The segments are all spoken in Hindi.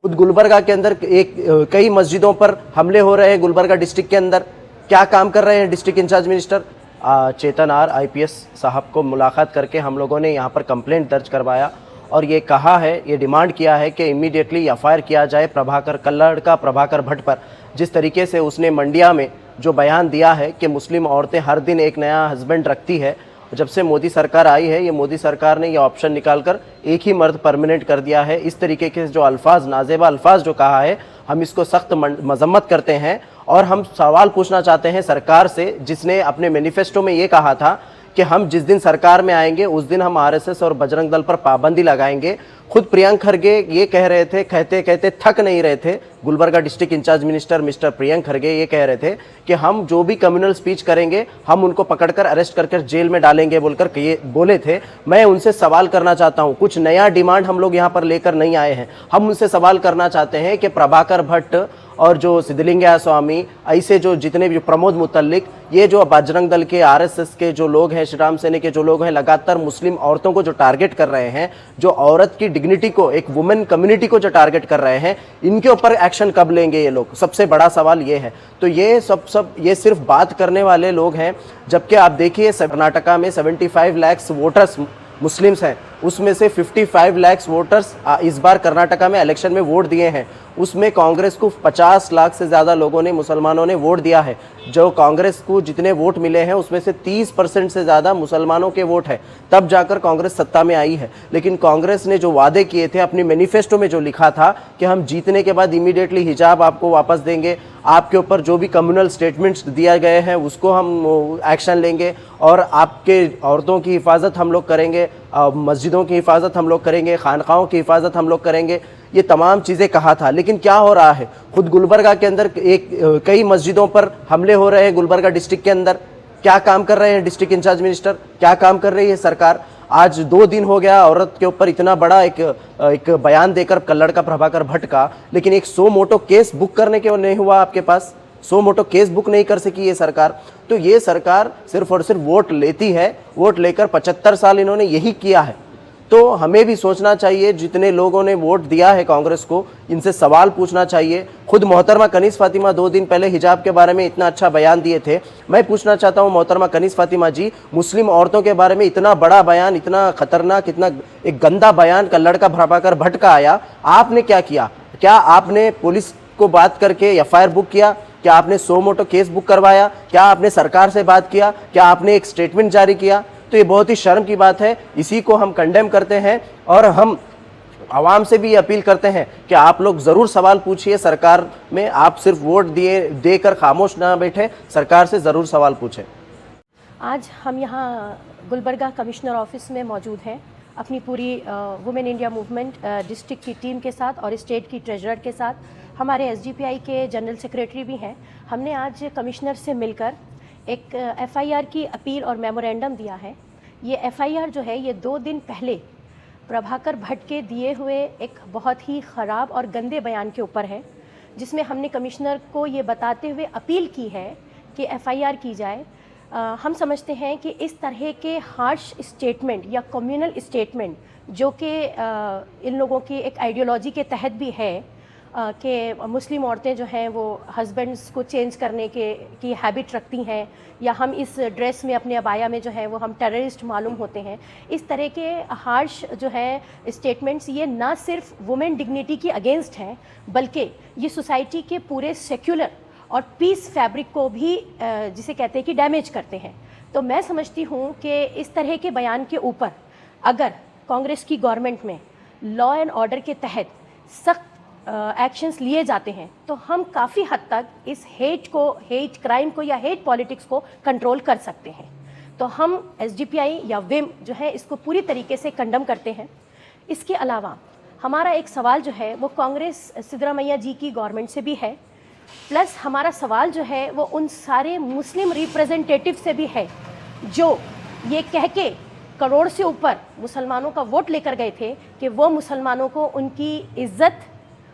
खुद गुलबर्गा के अंदर कई मस्जिदों पर हमले हो रहे हैं। गुलबर्गा डिस्ट्रिक्ट के अंदर क्या काम कर रहे हैं district incharge minister Chetan R IPS साहब को मुलाकात करके हम लोगों ने यहाँ पर कंप्लेंट दर्ज करवाया और ये कहा है, ये डिमांड किया है कि इमीडिएटली एफआईआर किया जाए प्रभाकर कल्लड़ का, प्रभाकर भट्ट पर। जिस तरीके से उसने मंडिया में जो बयान दिया है कि मुस्लिम औरतें हर दिन एक नया हस्बैंड रखती है। जब से मोदी सरकार आई है, ये मोदी सरकार ने ये ऑप्शन निकालकर एक ही मर्द परमानेंट कर दिया है। इस तरीके के जो अल्फाज, नाजेबा अल्फाज जो कहा है, हम इसको सख्त मजम्मत करते हैं और हम सवाल पूछना चाहते हैं सरकार से, जिसने अपने मैनिफेस्टो में ये कहा था कि हम जिस दिन सरकार में आएंगे उस दिन हम आरएसएस और बजरंग दल पर पाबंदी लगाएंगे। खुद प्रियंक खरगे ये कह रहे थे, कहते कहते थक नहीं रहे थे। Gulbarga district incharge minister mister Priyank Kharge ये कह रहे थे कि हम जो भी कम्युनल स्पीच करेंगे हम उनको पकड़कर अरेस्ट करके जेल में डालेंगे बोलकर ये बोले थे। मैं उनसे सवाल करना चाहता हूं, कुछ नया डिमांड हम लोग यहां पर लेकर नहीं आए हैं। हम उनसे सवाल करना चाहते हैं कि प्रभाकर भट्ट और जो सिद्धलिंगैया स्वामी, ऐसे जो जितने भी प्रमोद मुतल्लिक, ये जो बजरंग दल के, आरएसएस के जो लोग हैं, श्री राम सेना के जो लोग हैं, लगातार मुस्लिम औरतों को जो टारगेट कर रहे हैं, जो औरत की डिग्निटी को, एक वुमेन कम्युनिटी को जो टारगेट कर रहे हैं, इनके ऊपर एक्शन कब लेंगे ये लोग? सबसे बड़ा सवाल ये है। तो ये सब ये सिर्फ बात करने वाले लोग हैं, जबकि आप देखिए कर्नाटका में 75 लाख वोटर्स मुस्लिम्स हैं, उसमें से 55 लाख वोटर्स इस बार कर्नाटका में इलेक्शन में वोट दिए हैं। उसमें कांग्रेस को 50 लाख से ज़्यादा लोगों ने, मुसलमानों ने वोट दिया है। जो कांग्रेस को जितने वोट मिले हैं उसमें से 30% से ज़्यादा मुसलमानों के वोट है, तब जाकर कांग्रेस सत्ता में आई है। लेकिन कांग्रेस ने जो वादे किए थे, अपनी मैनिफेस्टो में जो लिखा था कि हम जीतने के बाद इमीडिएटली हिजाब आपको वापस देंगे, आपके ऊपर जो भी कम्युनल स्टेटमेंट्स दिया गए हैं उसको हम एक्शन लेंगे और आपके औरतों की हिफाजत हम लोग करेंगे, मस्जिदों की हिफाजत हम लोग करेंगे, खानकाहों की हिफाजत हम लोग करेंगे, ये तमाम चीज़ें कहा था। लेकिन क्या हो रहा है, खुद गुलबर्गा के अंदर कई मस्जिदों पर हमले हो रहे हैं। गुलबर्गा डिस्ट्रिक्ट के अंदर क्या काम कर रहे हैं डिस्ट्रिक्ट इंचार्ज मिनिस्टर, क्या काम कर रही है सरकार? आज 2 दिन हो गया औरत के ऊपर इतना बड़ा एक बयान देकर कल्लड़ का, प्रभाकर भट्ट का, लेकिन एक सो मोटो केस बुक करने के नहीं हुआ आपके पास। सो मोटो केस बुक नहीं कर सकी ये सरकार। तो ये सरकार सिर्फ और सिर्फ वोट लेती है, वोट लेकर 75 साल इन्होंने यही किया है। तो हमें भी सोचना चाहिए, जितने लोगों ने वोट दिया है कांग्रेस को, इनसे सवाल पूछना चाहिए। खुद मोहतरमा कनीज़ फातिमा 2 दिन पहले हिजाब के बारे में इतना अच्छा बयान दिए थे। मैं पूछना चाहता हूं मोहतरमा कनीज़ फातिमा जी, मुस्लिम औरतों के बारे में इतना बड़ा बयान, इतना खतरनाक, इतना एक गंदा बयान कल्लड़ का, प्रभाकर भट्ट का आया, आपने क्या किया? क्या आपने पुलिस को बात करके एफआईआर बुक किया? क्या आपने सो मोटो केस बुक करवाया? क्या आपने सरकार से बात किया? क्या आपने एक स्टेटमेंट जारी किया? तो ये बहुत ही शर्म की बात है। इसी को हम कंडेम करते हैं और हम आवाम से भी ये अपील करते हैं कि आप लोग ज़रूर सवाल पूछिए सरकार में। आप सिर्फ वोट देकर खामोश ना बैठे, सरकार से ज़रूर सवाल पूछें। आज हम यहाँ गुलबर्गा कमिश्नर ऑफिस में मौजूद हैं अपनी पूरी वुमेन इंडिया मूवमेंट डिस्ट्रिक्ट की टीम के साथ और स्टेट की ट्रेजरर के साथ। हमारे एसडीपीआई के जनरल सेक्रेटरी भी हैं। हमने आज कमिश्नर से मिलकर एक एफआईआर की अपील और मेमोरेंडम दिया है। ये एफआईआर जो है, ये 2 दिन पहले प्रभाकर भट्ट के दिए हुए एक बहुत ही ख़राब और गंदे बयान के ऊपर है, जिसमें हमने कमिश्नर को ये बताते हुए अपील की है कि एफआईआर की जाए। हम समझते हैं कि इस तरह के हार्श स्टेटमेंट या कम्युनल स्टेटमेंट, जो कि इन लोगों की एक आइडियोलॉजी के तहत भी है कि मुस्लिम औरतें जो हैं वो हस्बैंड्स को चेंज करने की हैबिट रखती हैं, या हम इस ड्रेस में, अपने अबाया में जो है वो हम टेररिस्ट मालूम होते हैं। इस तरह के हार्श जो है स्टेटमेंट्स, ये ना सिर्फ वुमेन डिग्निटी की अगेंस्ट हैं, बल्कि ये सोसाइटी के पूरे सेक्युलर और पीस फैब्रिक को भी जिसे कहते हैं कि डैमेज करते हैं। तो मैं समझती हूँ कि इस तरह के बयान के ऊपर अगर कांग्रेस की गवर्नमेंट में लॉ एंड ऑर्डर के तहत सख्त एक्शंस लिए जाते हैं तो हम काफ़ी हद तक इस हेट क्राइम को या हेट पॉलिटिक्स को कंट्रोल कर सकते हैं। तो हम एसडीपीआई या विम जो है इसको पूरी तरीके से कंडम करते हैं। इसके अलावा हमारा एक सवाल जो है वो कांग्रेस सिद्धरामैया जी की गवर्नमेंट से भी है, प्लस हमारा सवाल जो है वो उन सारे मुस्लिम रिप्रेजेंटेटिव से भी है जो ये कह के करोड़ से ऊपर मुसलमानों का वोट लेकर गए थे कि वो मुसलमानों को उनकी इज्जत,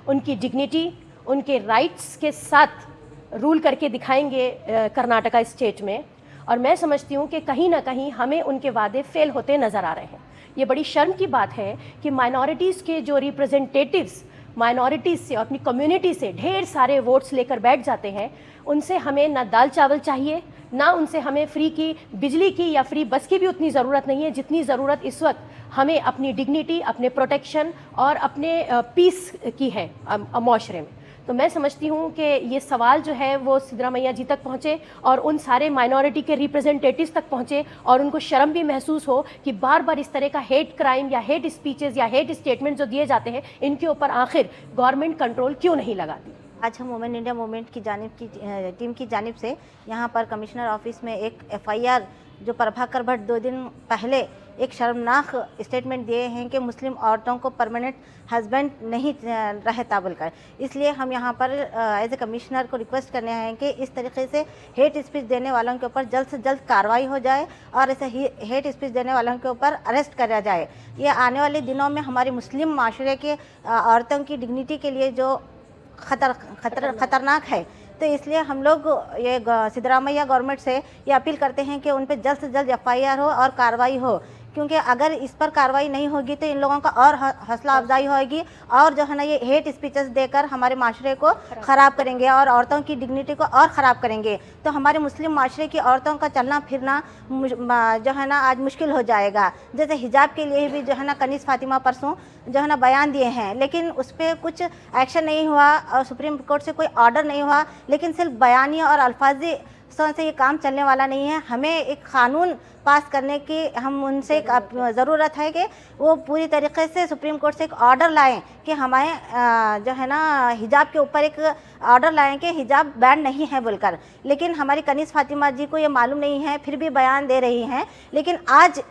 उनकी डिग्निटी, उनके राइट्स के साथ रूल करके दिखाएंगे कर्नाटका स्टेट में। और मैं समझती हूँ कि कहीं ना कहीं हमें उनके वादे फेल होते नज़र आ रहे हैं। ये बड़ी शर्म की बात है कि माइनॉरिटीज़ के जो रिप्रेजेंटेटिव्स माइनॉरिटीज़ से और अपनी कम्युनिटी से ढेर सारे वोट्स लेकर बैठ जाते हैं, उनसे हमें ना दाल चावल चाहिए, ना उनसे हमें फ्री की बिजली की या फ्री बस की भी उतनी ज़रूरत नहीं है जितनी ज़रूरत इस वक्त हमें अपनी डिग्निटी, अपने प्रोटेक्शन और अपने पीस की है माशरे में। तो मैं समझती हूँ कि ये सवाल जो है वो सिद्धरामैया जी तक पहुँचे और उन सारे माइनॉरिटी के रिप्रेजेंटेटिव्स तक पहुँचे और उनको शर्म भी महसूस हो कि बार बार इस तरह का हेट क्राइम या हेट स्पीचेस या हेट स्टेटमेंट जो दिए जाते हैं, इनके ऊपर आखिर गवर्नमेंट कंट्रोल क्यों नहीं लगाती। आज हम वुमेन इंडिया मूवमेंट की टीम की जानिब से यहाँ पर कमिश्नर ऑफिस में एक FIR जो प्रभाकर भट्ट 2 दिन पहले एक शर्मनाक स्टेटमेंट दिए हैं कि मुस्लिम औरतों को परमानेंट हस्बैंड नहीं रहता बोलकर, इसलिए हम यहाँ पर एज ए कमिश्नर को रिक्वेस्ट करने हैं कि इस तरीके से हेट स्पीच देने वालों के ऊपर जल्द से जल्द कार्रवाई हो जाए और ऐसे हेट स्पीच देने वालों के ऊपर अरेस्ट करा जाए। ये आने वाले दिनों में हमारी मुस्लिम माशरे के औरतों की डिग्निटी के लिए जो खतरनाक है, तो इसलिए हम लोग ये सिद्धरामैया गवर्नमेंट से ये अपील करते हैं कि उन पर जल्द से जल्द FIR हो और कार्रवाई हो, क्योंकि अगर इस पर कार्रवाई नहीं होगी तो इन लोगों का और हौसला अफजाई होगी और जो है ना ये हेट स्पीचेस देकर हमारे माशरे को ख़राब करेंगे और औरतों की डिग्निटी को और ख़राब करेंगे। तो हमारे मुस्लिम माशरे की औरतों का चलना फिरना जो है ना आज मुश्किल हो जाएगा। जैसे हिजाब के लिए भी जो है ना कनीज़ फातिमा परसों जो है ना बयान दिए हैं, लेकिन उस पर कुछ एक्शन नहीं हुआ और सुप्रीम कोर्ट से कोई ऑर्डर नहीं हुआ, लेकिन सिर्फ बयानी और अल्फाजी से ये काम चलने वाला नहीं है। हमें एक क़ानून पास करने की हम उनसे एक ज़रूरत है कि वो पूरी तरीके से सुप्रीम कोर्ट से एक ऑर्डर लाएं कि हमारे जो है ना हिजाब के ऊपर एक ऑर्डर लाएं कि हिजाब बैन नहीं है बोलकर। लेकिन हमारी कनीज़ फातिमा जी को ये मालूम नहीं है, फिर भी बयान दे रही हैं। लेकिन आज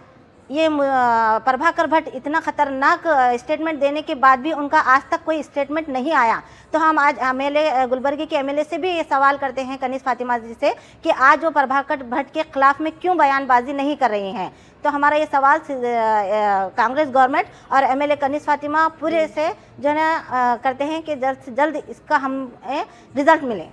ये प्रभाकर भट्ट इतना ख़तरनाक स्टेटमेंट देने के बाद भी उनका आज तक कोई स्टेटमेंट नहीं आया। तो हम आज MLA गुलबर्गी के MLA से भी ये सवाल करते हैं कनीज़ फातिमा जी से कि आज वो प्रभाकर भट्ट के ख़िलाफ़ में क्यों बयानबाजी नहीं कर रही हैं। तो हमारा ये सवाल कांग्रेस गवर्नमेंट और MLA कनीज़ फातिमा पूरे से जो है ना करते हैं कि जल्द से जल्द इसका हम रिज़ल्ट मिले।